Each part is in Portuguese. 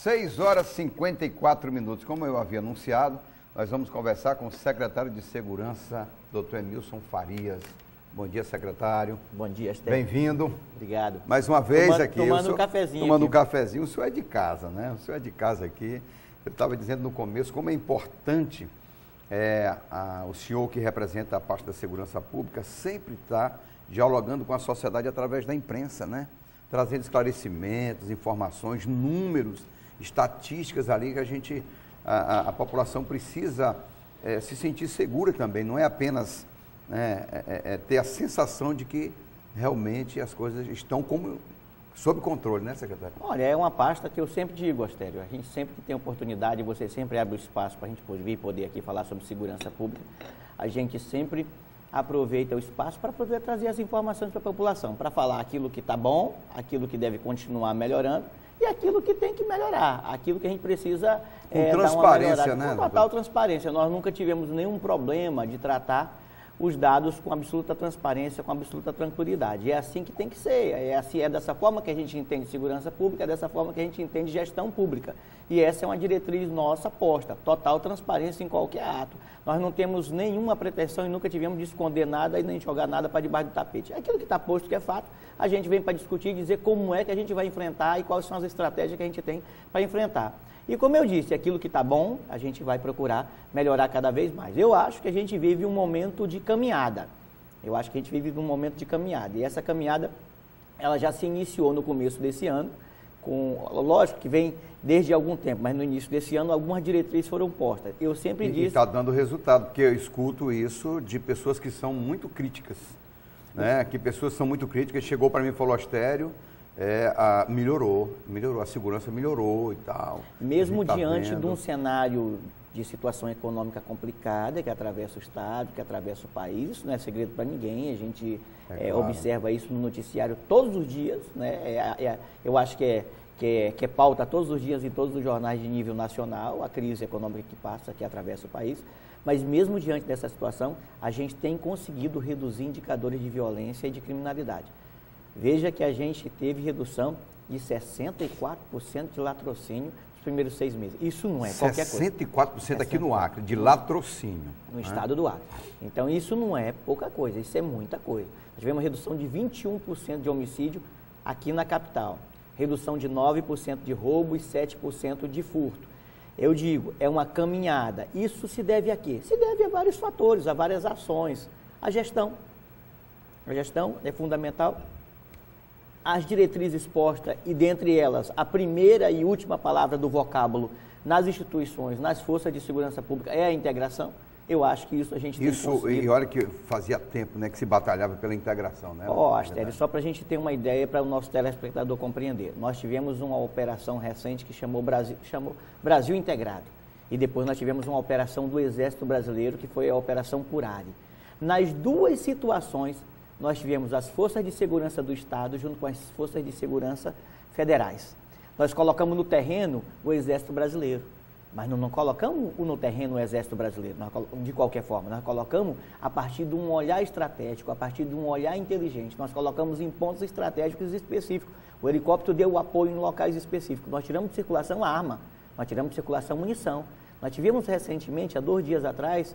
6 horas e 54 minutos. Como eu havia anunciado, nós vamos conversar com o secretário de Segurança, doutor Emilson Farias. Bom dia, secretário. Bom dia, Esther. Bem-vindo. Obrigado. Mais uma vez aqui. Tomando um cafezinho. Tomando um cafezinho. O senhor é de casa, né? O senhor é de casa aqui. Eu estava dizendo no começo como é importante o senhor que representa a parte da segurança pública sempre está dialogando com a sociedade através da imprensa, né? Trazendo esclarecimentos, informações, números, estatísticas ali que a população precisa se sentir segura também. Não é apenas ter a sensação de que realmente as coisas estão sob controle, né, secretário? Olha, é uma pasta que eu sempre digo, Astério, a gente sempre que tem oportunidade, você sempre abre o espaço para a gente vir poder aqui falar sobre segurança pública, a gente sempre aproveita o espaço para poder trazer as informações para a população, para falar aquilo que está bom, aquilo que deve continuar melhorando e aquilo que tem que melhorar, aquilo que a gente precisa com transparência, dar uma melhorada, né? Com total transparência. Nós nunca tivemos nenhum problema de tratar os dados com absoluta transparência, com absoluta tranquilidade. É assim que tem que ser, é dessa forma que a gente entende segurança pública, é dessa forma que a gente entende gestão pública. E essa é uma diretriz nossa posta, total transparência em qualquer ato. Nós não temos nenhuma pretensão e nunca tivemos de esconder nada e nem jogar nada para debaixo do tapete. Aquilo que está posto, que é fato, a gente vem para discutir e dizer como é que a gente vai enfrentar e quais são as estratégias que a gente tem para enfrentar. E como eu disse, aquilo que está bom, a gente vai procurar melhorar cada vez mais. Eu acho que a gente vive um momento de caminhada. E essa caminhada, ela já se iniciou no começo desse ano, lógico que vem desde algum tempo, mas no início desse ano algumas diretrizes foram postas. Eu sempre disse... E está dando resultado, porque eu escuto isso de pessoas que são muito críticas, né? Que pessoas são muito críticas, chegou para mim e falou, Astério, melhorou, a segurança melhorou e tal. Mesmo diante de um cenário de situação econômica complicada, que atravessa o Estado, que atravessa o país, isso não é segredo para ninguém, a gente claro. Observa isso no noticiário todos os dias, né? Eu acho que é pauta todos os dias em todos os jornais de nível nacional, a crise econômica que passa, que atravessa o país, mas mesmo diante dessa situação, a gente tem conseguido reduzir indicadores de violência e de criminalidade. Veja que a gente teve redução de 64% de latrocínio nos primeiros 6 meses. Isso não é qualquer coisa. 64% aqui no Acre, de latrocínio. No estado do Acre. Então, isso não é pouca coisa, isso é muita coisa. Nós tivemos uma redução de 21% de homicídio aqui na capital. Redução de 9% de roubo e 7% de furto. Eu digo, é uma caminhada. Isso se deve a quê? Se deve a vários fatores, a várias ações. A gestão é fundamental. As diretrizes postas e, dentre elas, a primeira e última palavra do vocábulo nas instituições, nas forças de segurança pública é a integração. Eu acho que isso a gente tem conseguido. E olha que fazia tempo, né, que se batalhava pela integração, né? Astério, só para a gente ter uma ideia, para o nosso telespectador compreender. Nós tivemos uma operação recente que chamou Brasil Integrado. E depois nós tivemos uma operação do Exército Brasileiro, que foi a Operação Curare. Nas duas situações, nós tivemos as forças de segurança do Estado junto com as forças de segurança federais. Nós colocamos no terreno o Exército Brasileiro, mas não colocamos no terreno o Exército Brasileiro, de qualquer forma. Nós colocamos a partir de um olhar estratégico, a partir de um olhar inteligente. Nós colocamos em pontos estratégicos específicos. O helicóptero deu apoio em locais específicos. Nós tiramos de circulação arma, nós tiramos de circulação munição. Nós tivemos recentemente, há 2 dias atrás,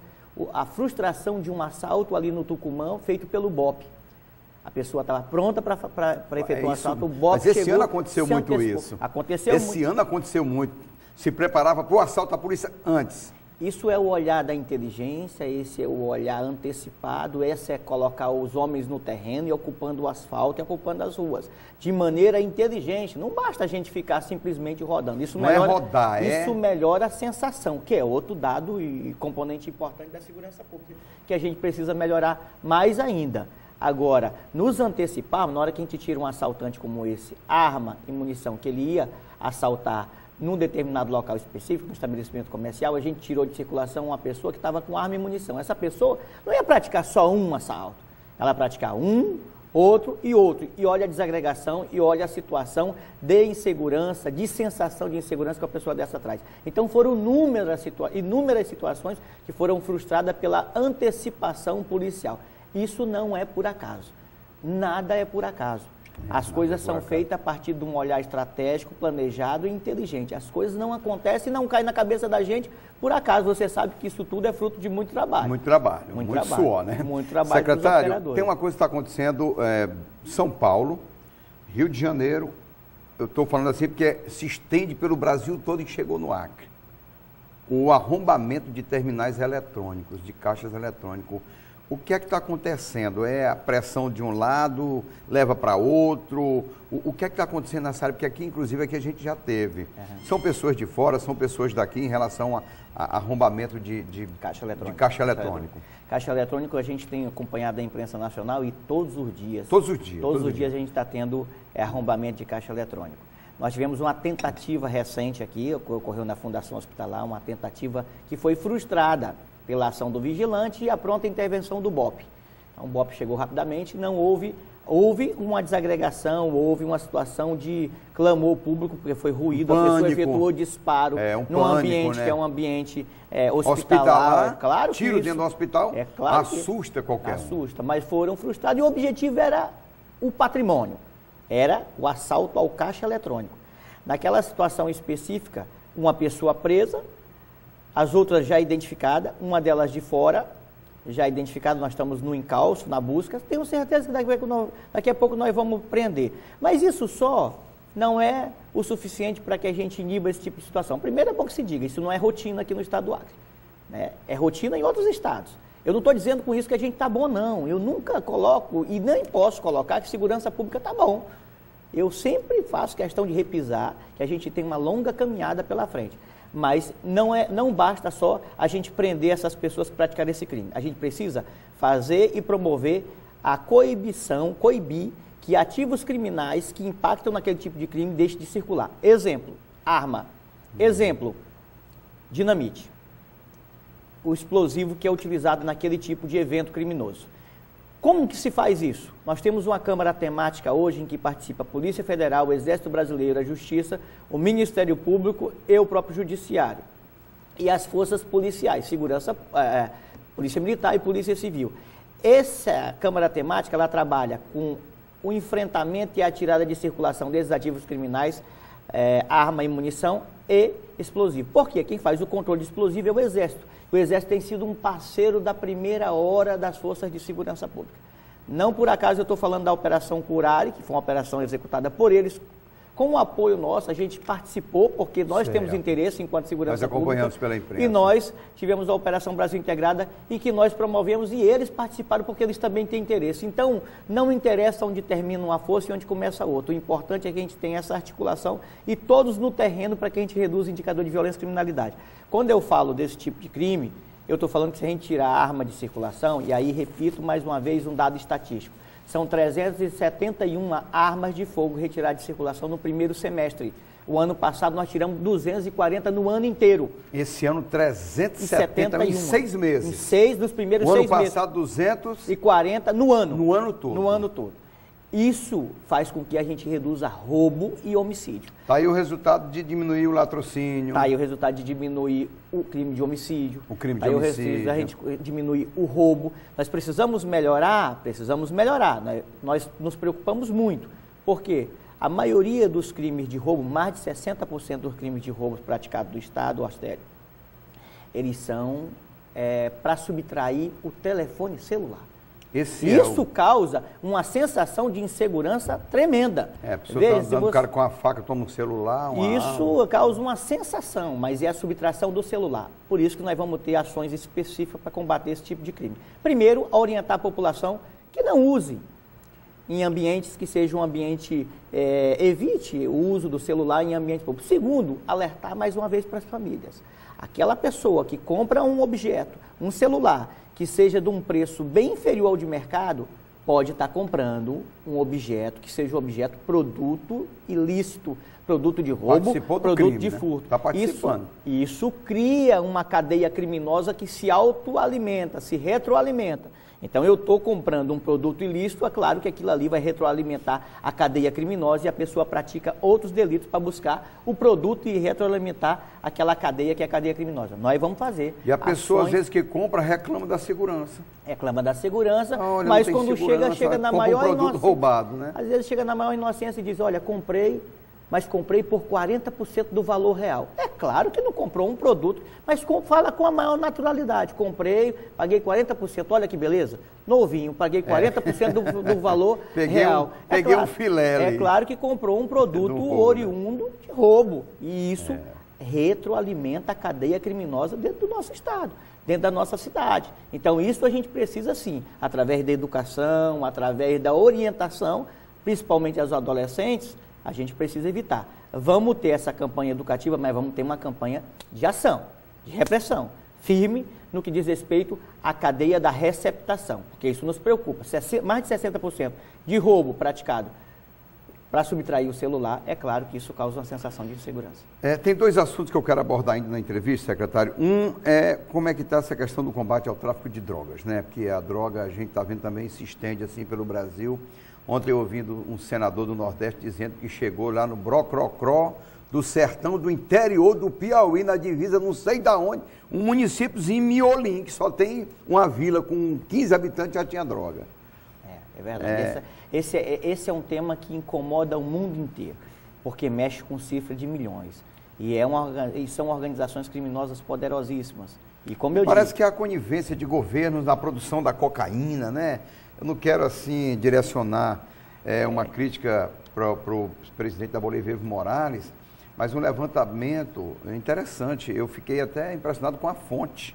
a frustração de um assalto ali no Tucumã, feito pelo BOP. A pessoa estava pronta para efetuar um assalto, o BOP chegou... Mas esse ano aconteceu muito isso. Esse ano aconteceu muito. Se preparava para o assalto da polícia antes. Isso é o olhar da inteligência, esse é o olhar antecipado, esse é colocar os homens no terreno e ocupando o asfalto e ocupando as ruas. De maneira inteligente, não basta a gente ficar simplesmente rodando. Isso não melhora, é rodar, isso melhora a sensação, que é outro dado e componente importante da segurança pública, que a gente precisa melhorar mais ainda. Agora, nos antecipar, na hora que a gente tira um assaltante como esse, arma e munição, que ele ia assaltar num determinado local específico, no estabelecimento comercial, a gente tirou de circulação uma pessoa que estava com arma e munição. Essa pessoa não ia praticar só um assalto, ela ia praticar um, outro, e olha a desagregação e olha a situação de insegurança, de sensação de insegurança que a pessoa dessa traz. Então foram inúmeras situações que foram frustradas pela antecipação policial. Isso não é por acaso, nada é por acaso. As coisas são feitas a partir de um olhar estratégico, planejado e inteligente. As coisas não acontecem e não caem na cabeça da gente por acaso. Você sabe que isso tudo é fruto de muito trabalho. Muito trabalho, muito suor, né? Muito trabalho. Secretário, tem uma coisa que está acontecendo São Paulo, Rio de Janeiro, eu estou falando assim porque se estende pelo Brasil todo e chegou no Acre. O arrombamento de terminais eletrônicos, de caixas eletrônicos. O que é que está acontecendo? É a pressão de um lado, leva para outro? O que é que está acontecendo nessa área? Porque aqui, inclusive, aqui a gente já teve. Uhum. São pessoas de fora, são pessoas daqui em relação a arrombamento de caixa eletrônico. Caixa eletrônico a gente tem acompanhado a imprensa nacional e todos os dias a gente está tendo arrombamento de caixa eletrônico. Nós tivemos uma tentativa recente aqui, ocorreu na Fundação Hospitalar, uma tentativa que foi frustrada pela ação do vigilante e a pronta intervenção do BOP. Então, o BOP chegou rapidamente, não houve uma desagregação, houve uma situação de clamor público, porque foi ruído, a pessoa efetuou disparo num ambiente, né? Que é um ambiente hospitalar. Claro que tiro dentro do hospital assusta qualquer um. Assusta, mas foram frustrados e o objetivo era o patrimônio, era o assalto ao caixa eletrônico. Naquela situação específica, uma pessoa presa, as outras já identificadas, uma delas de fora, já identificada, nós estamos no encalço, na busca. Tenho certeza que daqui a pouco nós vamos prender. Mas isso só não é o suficiente para que a gente iniba esse tipo de situação. Primeiro é bom que se diga, isso não é rotina aqui no estado do Acre, né? É rotina em outros estados. Eu não estou dizendo com isso que a gente está bom, não. Eu nunca coloco e nem posso colocar que segurança pública está bom. Eu sempre faço questão de repisar que a gente tem uma longa caminhada pela frente. Mas não basta só a gente prender essas pessoas que praticaram esse crime. A gente precisa fazer e promover a coibir que ativos criminais que impactam naquele tipo de crime deixem de circular. Exemplo, arma. Exemplo, dinamite. O explosivo que é utilizado naquele tipo de evento criminoso. Como que se faz isso? Nós temos uma Câmara temática hoje em que participa a Polícia Federal, o Exército Brasileiro, a Justiça, o Ministério Público e o próprio Judiciário. E as forças policiais, Polícia Militar e Polícia Civil. Essa Câmara temática, ela trabalha com o enfrentamento e a tirada de circulação desses ativos criminais, arma e munição e explosivo. Por quê? Quem faz o controle de explosivo é o Exército. O Exército tem sido um parceiro da primeira hora das forças de segurança pública. Não por acaso eu estou falando da Operação Curare, que foi uma operação executada por eles. Com o apoio nosso, a gente participou, porque nós temos interesse enquanto segurança pública. Nós acompanhamos pela imprensa. E nós tivemos a Operação Brasil Integrada, e que nós promovemos, e eles participaram porque eles também têm interesse. Então, não interessa onde termina uma força e onde começa a outra. O importante é que a gente tenha essa articulação e todos no terreno para que a gente reduza o indicador de violência e criminalidade. Quando eu falo desse tipo de crime, eu estou falando que se a gente tirar a arma de circulação, e aí repito mais uma vez um dado estatístico, são 371 armas de fogo retiradas de circulação no primeiro semestre. O ano passado nós tiramos 240 no ano inteiro. Esse ano 371 em 6 meses. Em 6 dos primeiros 6 meses. O ano passado 240 no ano. No ano todo. No ano todo. Isso faz com que a gente reduza roubo e homicídio. Está aí o resultado de diminuir o latrocínio. Está aí o resultado de diminuir o crime de homicídio. O crime de homicídio. Está aí o resultado da gente diminuir o roubo. Nós precisamos melhorar. Nós nos preocupamos muito. Por quê? A maioria dos crimes de roubo, mais de 60% dos crimes de roubo praticados no Estado, eles são para subtrair o telefone celular. Isso causa uma sensação de insegurança tremenda. A pessoa está andando, o cara com a faca toma um celular, Isso causa uma sensação, mas é a subtração do celular. Por isso que nós vamos ter ações específicas para combater esse tipo de crime. Primeiro, orientar a população que não use em ambientes que sejam evite o uso do celular em ambiente público. Segundo, alertar mais uma vez para as famílias. Aquela pessoa que compra um objeto, um celular, que seja de um preço bem inferior ao de mercado, pode estar comprando um objeto que seja produto ilícito, produto de roubo, produto crime, de furto. Está participando. Isso cria uma cadeia criminosa que se autoalimenta, se retroalimenta. Então, eu estou comprando um produto ilícito, é claro que aquilo ali vai retroalimentar a cadeia criminosa e a pessoa pratica outros delitos para buscar o produto e retroalimentar aquela cadeia que é a cadeia criminosa. Nós vamos fazer. E a pessoa, às vezes, que compra, reclama da segurança. Reclama da segurança, olha, mas quando chega na maior inocência. Roubado, né? Às vezes chega na maior inocência e diz, olha, comprei, mas comprei por 40% do valor real. É claro que não comprou um produto, mas fala com a maior naturalidade. Comprei, paguei 40%, olha que beleza, novinho, paguei 40% do valor real. Peguei um filé ali. É claro que comprou um produto oriundo de roubo. E isso retroalimenta a cadeia criminosa dentro do nosso estado, dentro da nossa cidade. Então isso a gente precisa sim, através da educação, através da orientação, principalmente aos adolescentes, a gente precisa evitar. Vamos ter essa campanha educativa, mas vamos ter uma campanha de ação, de repressão, firme no que diz respeito à cadeia da receptação, porque isso nos preocupa. Mais de 60% de roubo praticado para subtrair o celular, é claro que isso causa uma sensação de insegurança. Tem dois assuntos que eu quero abordar ainda na entrevista, secretário. Um é como é que está essa questão do combate ao tráfico de drogas, né? Porque a droga, a gente está vendo também, se estende assim pelo Brasil. Ontem eu ouvindo um senador do Nordeste dizendo que chegou lá no Brocrocró, do sertão do interior do Piauí, na divisa, não sei de onde, um municípiozinho Miolim, que só tem uma vila com 15 habitantes, já tinha droga. É verdade. Esse é um tema que incomoda o mundo inteiro, porque mexe com cifra de milhões. E são organizações criminosas poderosíssimas. E como eu Parece que há conivência de governos na produção da cocaína, né? Eu não quero, assim, direcionar uma crítica para o presidente da Bolívia, Evo Morales, mas um levantamento interessante. Eu fiquei até impressionado com a fonte.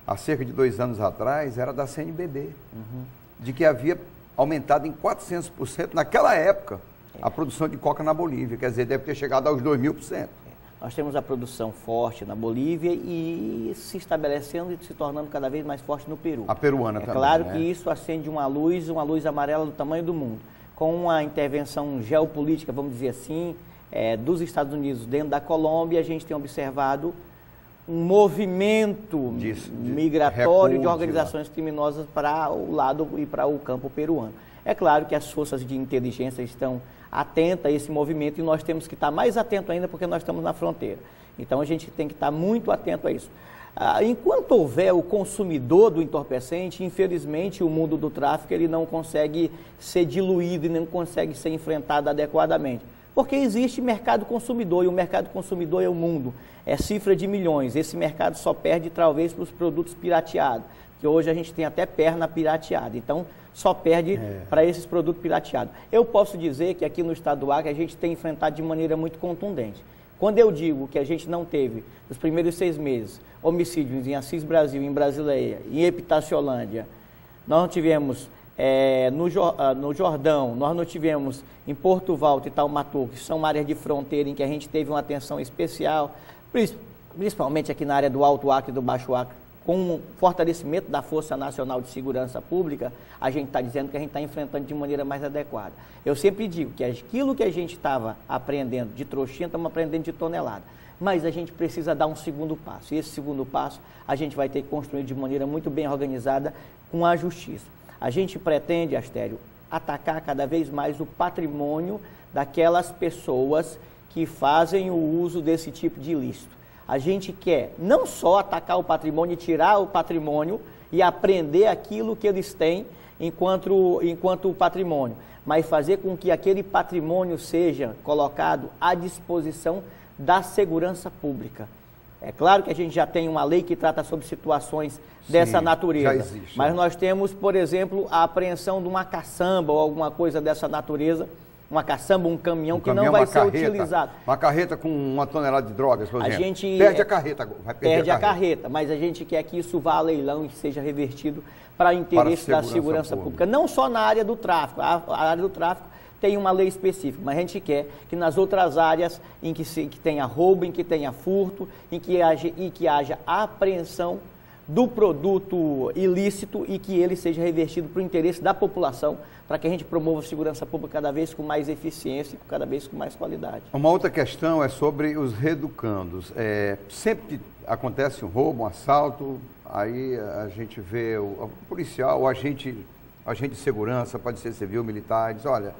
Há cerca de 2 anos atrás, era da CNBB, de que havia aumentado em 400% naquela época a produção de coca na Bolívia. Quer dizer, deve ter chegado aos 2.000%. Nós temos a produção forte na Bolívia e se estabelecendo e se tornando cada vez mais forte no Peru. A peruana também. É claro que isso acende uma luz amarela do tamanho do mundo. Com a intervenção geopolítica, vamos dizer assim, dos Estados Unidos dentro da Colômbia, a gente tem observado um movimento migratório de organizações criminosas para o lado e para o campo peruano. É claro que as forças de inteligência estão atentas a esse movimento e nós temos que estar mais atentos ainda porque nós estamos na fronteira. Então a gente tem que estar muito atento a isso. Enquanto houver o consumidor do entorpecente, infelizmente o mundo do tráfico ele não consegue ser diluído e não consegue ser enfrentado adequadamente. Porque existe mercado consumidor e o mercado consumidor é o mundo, é cifra de milhões. Esse mercado só perde talvez para os produtos pirateados, que hoje a gente tem até perna pirateada, então só perde para esses produtos pirateados. Eu posso dizer que aqui no estado do Acre a gente tem enfrentado de maneira muito contundente. Quando eu digo que a gente não teve, nos primeiros 6 meses, homicídios em Assis Brasil, em Brasileia, em Epitaciolândia, nós não tivemos no Jordão, nós não tivemos em Porto Valto e Taumaturgo, que são áreas de fronteira em que a gente teve uma atenção especial, principalmente aqui na área do Alto Acre e do Baixo Acre, com um fortalecimento da Força Nacional de Segurança Pública, a gente está dizendo que a gente está enfrentando de maneira mais adequada. Eu sempre digo que aquilo que a gente estava aprendendo de trouxinha, estamos aprendendo de tonelada. Mas a gente precisa dar um segundo passo. E esse segundo passo a gente vai ter que construir de maneira muito bem organizada com a justiça. A gente pretende, Astério, atacar cada vez mais o patrimônio daquelas pessoas que fazem o uso desse tipo de ilícito. A gente quer não só atacar o patrimônio e tirar o patrimônio e apreender aquilo que eles têm enquanto patrimônio, mas fazer com que aquele patrimônio seja colocado à disposição da segurança pública. É claro que a gente já tem uma lei que trata sobre situações dessa natureza, já existe, mas nós temos, por exemplo, a apreensão de uma caçamba ou alguma coisa dessa natureza, uma caçamba, um caminhão que não vai ser utilizado. Uma carreta com 1 tonelada de drogas, por exemplo. A gente perde a carreta, vai perder perde a carreta, mas a gente quer que isso vá a leilão e seja revertido para o interesse da segurança pública. Não só na área do tráfico, a área do tráfico tem uma lei específica, mas a gente quer que nas outras áreas em que tenha roubo, em que tenha furto, em que haja apreensão do produto ilícito e que ele seja revertido para o interesse da população, para que a gente promova a segurança pública cada vez com mais eficiência e cada vez com mais qualidade. Uma outra questão é sobre os reeducandos. Sempre que acontece um roubo, um assalto, aí a gente vê o policial, o agente de segurança, pode ser civil, militar, diz, olha,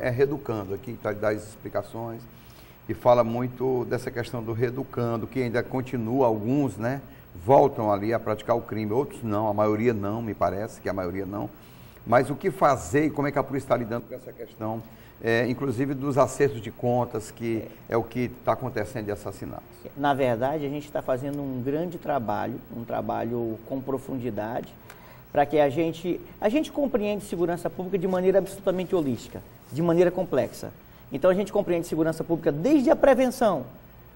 é reeducando aqui, tá, dá as explicações, e fala muito dessa questão do reeducando, que ainda continua, alguns, né, voltam ali a praticar o crime, outros não, a maioria não, me parece que a maioria não. Mas o que fazer e como é que a polícia está lidando com essa questão, inclusive dos acertos de contas, que é o que está acontecendo de assassinatos? Na verdade, a gente está fazendo um grande trabalho, um trabalho com profundidade, para que a gente compreende segurança pública de maneira absolutamente holística, de maneira complexa. Então, a gente compreende segurança pública desde a prevenção.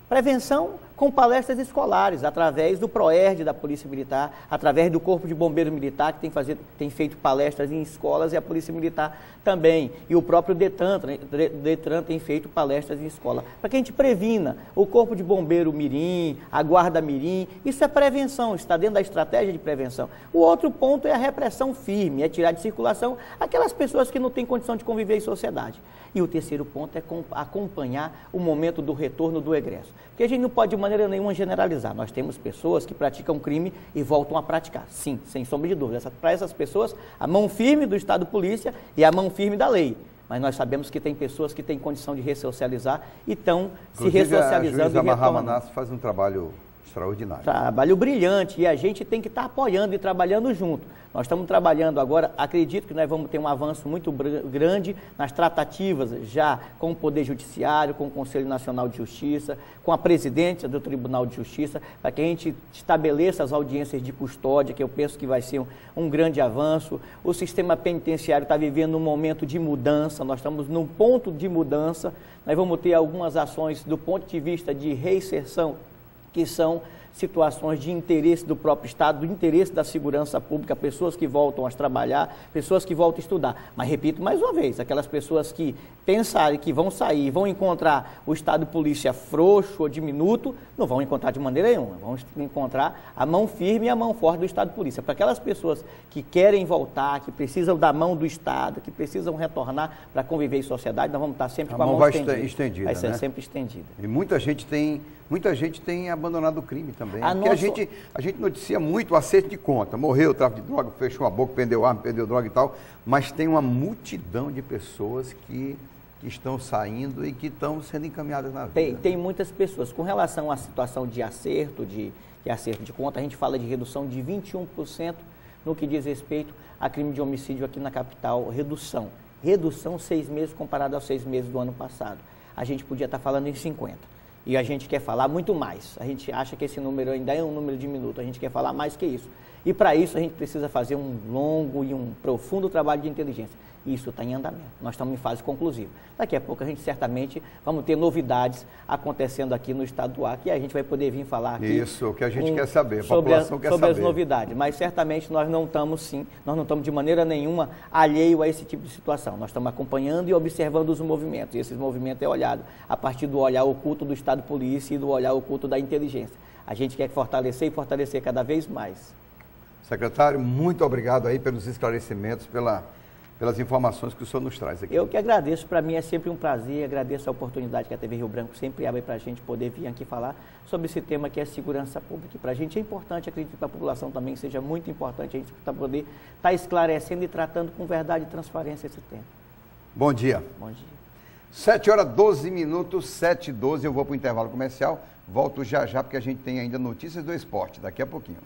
Prevenção com palestras escolares, através do PROERD da Polícia Militar, através do Corpo de Bombeiro Militar, que tem feito palestras em escolas, e a Polícia Militar também. E o próprio Detran tem feito palestras em escola. Para que a gente previna o Corpo de Bombeiro Mirim, a Guarda Mirim, isso é prevenção, está dentro da estratégia de prevenção. O outro ponto é a repressão firme, é tirar de circulação aquelas pessoas que não têm condição de conviver em sociedade. E o terceiro ponto é acompanhar o momento do retorno do egresso. Porque a gente não pode de maneira nenhuma generalizar. Nós temos pessoas que praticam crime e voltam a praticar. Sim, sem sombra de dúvida. Para essas pessoas, a mão firme do Estado Polícia e a mão firme da lei. Mas nós sabemos que tem pessoas que têm condição de ressocializar e estão se ressocializando. A juíza Mahamanassa faz um trabalho extraordinário. Trabalho brilhante, e a gente tem que estar apoiando e trabalhando junto. Nós estamos trabalhando agora, acredito que nós vamos ter um avanço muito grande nas tratativas já com o Poder Judiciário, com o Conselho Nacional de Justiça, com a presidência do Tribunal de Justiça, para que a gente estabeleça as audiências de custódia, que eu penso que vai ser um grande avanço. O sistema penitenciário está vivendo um momento de mudança, nós estamos num ponto de mudança, nós vamos ter algumas ações do ponto de vista de reinserção, que são situações de interesse do próprio Estado, do interesse da segurança pública, pessoas que voltam a trabalhar, pessoas que voltam a estudar. Mas repito mais uma vez, aquelas pessoas que pensarem que vão sair, vão encontrar o Estado Polícia frouxo ou diminuto, não vão encontrar de maneira nenhuma, vão encontrar a mão firme e a mão forte do Estado Polícia. Para aquelas pessoas que querem voltar, que precisam da mão do Estado, que precisam retornar para conviver em sociedade, nós vamos estar sempre com a mão estendida. Vai ser sempre estendida. E muita gente tem abandonado o crime também. Porque a gente noticia muito o acerto de conta. Morreu o tráfico de droga, fechou a boca, prendeu arma, prendeu droga e tal. Mas tem uma multidão de pessoas que estão saindo e que estão sendo encaminhadas na vida. Tem muitas pessoas. Com relação à situação de acerto de conta, a gente fala de redução de 21% no que diz respeito a crime de homicídio aqui na capital. Redução 6 meses comparado aos 6 meses do ano passado. A gente podia estar falando em 50%. E a gente quer falar muito mais. A gente acha que esse número ainda é um número diminuto. A gente quer falar mais que isso. E para isso a gente precisa fazer um longo e um profundo trabalho de inteligência. E isso está em andamento. Nós estamos em fase conclusiva. Daqui a pouco a gente certamente vamos ter novidades acontecendo aqui no estado do Acre e a gente vai poder vir falar aqui. Isso, o que a gente quer saber, a população quer saber. Sobre as novidades. Mas certamente nós não estamos de maneira nenhuma alheio a esse tipo de situação. Nós estamos acompanhando e observando os movimentos. E esses movimentos é olhado a partir do olhar oculto do Estado Polícia e do olhar oculto da inteligência. A gente quer fortalecer e fortalecer cada vez mais. Secretário, muito obrigado aí pelos esclarecimentos, pelas informações que o senhor nos traz aqui. Eu que agradeço, para mim é sempre um prazer, agradeço a oportunidade que a TV Rio Branco sempre abre para a gente poder vir aqui falar sobre esse tema que é segurança pública. Para a gente é importante, acredito que para a população também seja muito importante a gente poder estar esclarecendo e tratando com verdade e transparência esse tema. Bom dia. Bom dia. 7h12, 7h12, eu vou para o intervalo comercial, volto já porque a gente tem ainda notícias do esporte, daqui a pouquinho.